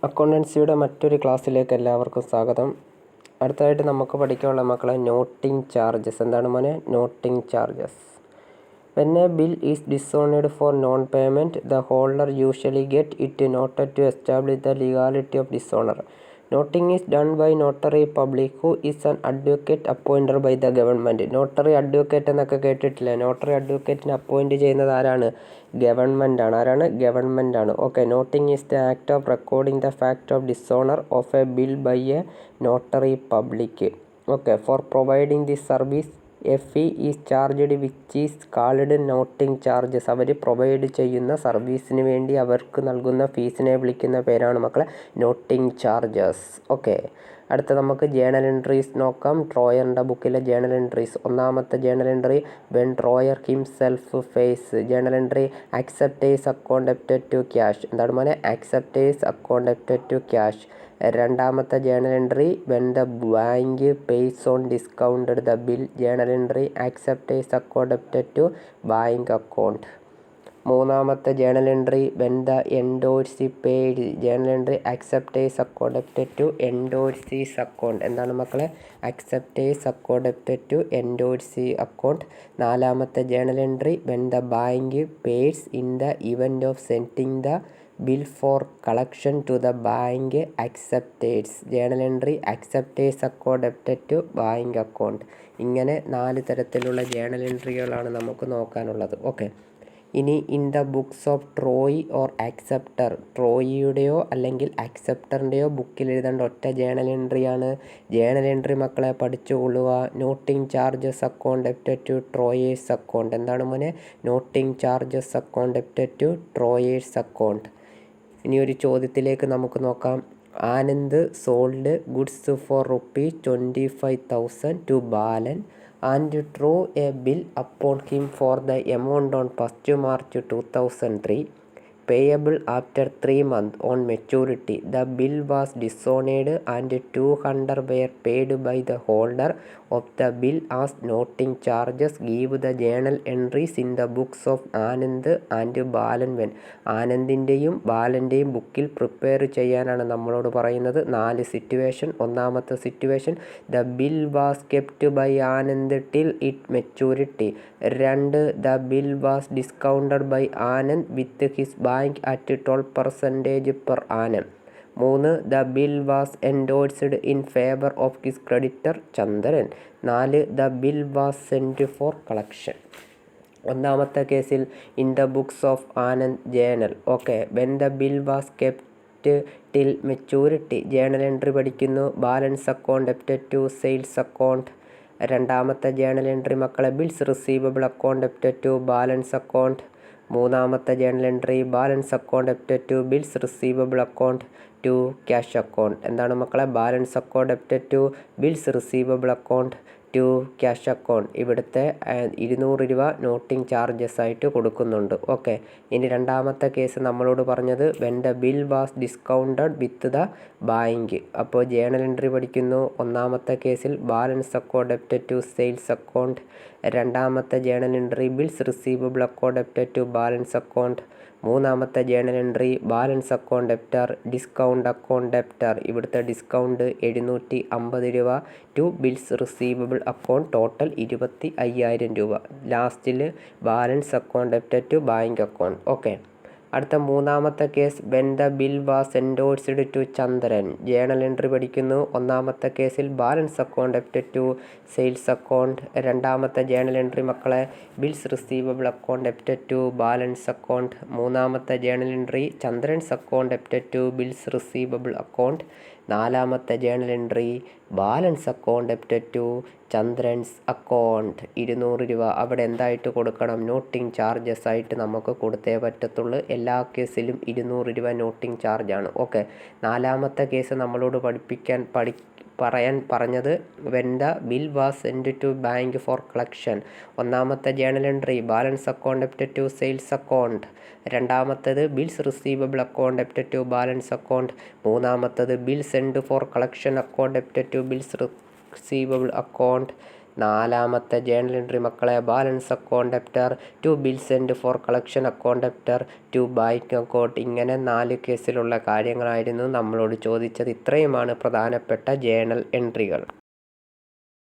അക്കൗണ്ടൻസിയുടെ മറ്റൊരു ക്ലാസ്സിലേക്ക് എല്ലാവർക്കും സ്വാഗതം. അടുത്തതായിട്ട് നമുക്ക് പഠിക്കാനുള്ള മക്കളെ നോട്ടിംഗ് ചാർജസ്. എന്താണ് മോനെ? Noting charges. When a bill is dishonored for non-payment, the holder usually get it noted to establish the legality of dishonor. Noting is done by notary public who is an advocate appointed by the government. Notary advocate എന്നൊക്കെ കേട്ടിട്ടില്ലേ? Notary അഡ്വക്കേറ്റിനെ appoint ചെയ്യുന്നത് ആരാണ്? Government ആണ്. ആരാണ്? Government ആണ്. Okay. Noting is the act of recording the fact of dishonour of a bill by a notary public. Okay. For providing this service a fee is charged which is called noting charges. അവർ provide ചെയ്യുന്ന സർവീസിന് വേണ്ടി അവർക്ക് നൽകുന്ന ഫീസിനെ വിളിക്കുന്ന പേരാണ് മക്കളെ noting charges. Okay. അടുത്ത നമുക്ക് ജേണൽ എൻട്രീസ് നോക്കാം. ട്രോയറിൻ്റെ ബുക്കിലെ ജേണൽ എൻട്രീസ്. ഒന്നാമത്തെ journal entry when drawer himself pays. Journal entry acceptor's account debited to cash. എന്താണ് മോനെ? Acceptor's account debited to cash. രണ്ടാമത്തെ journal entry when the bank pays on discounted the bill. Journal entry acceptor's account debited to bank account. മൂന്നാമത്തെ journal entry when the endorsee paid. Journal entry acceptor's account debited to endorsee's account. എന്താണ് മക്കളെ? Acceptor's account debited to endorsee account. നാലാമത്തെ journal entry when the bank pays in the event of sending the bill for collection to the bank acceptor's. Journal entry acceptor's account debited to bank account. ഇങ്ങനെ 4 തരത്തിലുള്ള journal എൻട്രികളാണ് നമുക്ക് നോക്കാനുള്ളത്. Okay. ഇനി in the books of drawer or acceptor. ട്രോയിയുടെയോ അല്ലെങ്കിൽ ആക്സെപ്റ്ററിൻ്റെയോ ബുക്കിൽ എഴുതേണ്ട ഒറ്റ ജേണൽ എൻട്രിയാണ്. ജേണൽ എൻട്രി മക്കളെ പഠിച്ചുകൊള്ളുക. Noting charges account debited to drawer's account. എന്താണ് മോനെ? Noting charges account debited to drawer's account. ഇനി ഒരു ചോദ്യത്തിലേക്ക് നമുക്ക് നോക്കാം. Anand sold goods for ₹25,000 to Balan and drew a bill upon him for the amount on 1st March 2003, payable after 3 months on maturity. The bill was dishonored and 200 were paid by the holder of the bill as noting charges. Give the journal entries in the books of Anand and Balan when. ആനന്ദിൻ്റെയും ബാലൻ്റെയും ബുക്കിൽ prepare ചെയ്യാനാണ് നമ്മളോട് പറയുന്നത്. 4 situation. ഒന്നാമത്തെ situation the bill was kept by Anand till it maturity. 2 the bill was discounted by Anand with his bank at 12% per annum. 3 the bill was endorsed in favour of his creditor Chandran. 4 the bill was send for collection. ഒന്നാമത്തെ കേസിൽ in the books of Anand journal. Okay. When the bill was kept till maturity. Journal entry പഠിക്കുന്നു. Balan's account debited to sales account. രണ്ടാമത്തെ journal entry മക്കളെ bills receivable account debited to Balan's account. മൂന്നാമത്തെ journal entry Balan's account debited to bills receivable account to cash account. എന്താണ് മക്കളെ? Balan's account debited to bills receivable account to cash account. ഇവിടുത്തെ 200 രൂപ noting charges ആയിട്ട് കൊടുക്കുന്നുണ്ട്. Okay. ഇനി രണ്ടാമത്തെ കേസ് നമ്മളോട് പറഞ്ഞത് when the bill was discounted with the bank. അപ്പോൾ ജേണൽ എൻട്രി പഠിക്കുന്നു. ഒന്നാമത്തെ കേസിൽ Balan's account debited to sales account. രണ്ടാമത്തെ journal entry bills receivable account debited to Balan's account. മൂന്നാമത്തെ journal entry Balan's account debtor discount account debtor. ഇവിടുത്തെ discount 750 രൂപ to bills receivable account. Total 25,000 രൂപ. ലാസ്റ്റിൽ Balan's account debited to bank account. Okay. അടുത്ത മൂന്നാമത്തെ case when the bill was endorsed to Chandran. Journal entry പഠിക്കുന്നു. ഒന്നാമത്തെ കേസിൽ Balan's account debited to sales account. രണ്ടാമത്തെ ജേണൽ എൻട്രി മക്കളെ bills receivable account debited to Balan's account. മൂന്നാമത്തെ journal entry Chandran's account debited to bills receivable account. നാലാമത്തെ journal entry Balan's account debited to Chandran's account. 200 രൂപ അവിടെ എന്തായിട്ട് കൊടുക്കണം? നോട്ടിംഗ് ചാർജസ് ആയിട്ട് നമുക്ക് കൊടുത്തേ പറ്റത്തുള്ളൂ. എല്ലാ കേസിലും 200 രൂപ നോട്ടിംഗ് ചാർജാണ്. ഓക്കെ. നാലാമത്തെ കേസ് നമ്മളോട് പറയാൻ പറഞ്ഞത് when the bill was send to bank for collection. ഒന്നാമത്തെ journal entry Balan's account debited to sales account. രണ്ടാമത്തേത് bills receivable account debited to Balan's account. മൂന്നാമത്തേത് bill send for collection account debited to bills receivable account. നാലാമത്തെ journal entry മക്കളെ Balan's account debtor to bill send for collection account debtor to bank account. ഇങ്ങനെ 4 കേസിലുള്ള കാര്യങ്ങളായിരുന്നു നമ്മളോട് ചോദിച്ചത്. ഇത്രയുമാണ് പ്രധാനപ്പെട്ട ജേണൽ എൻട്രികൾ.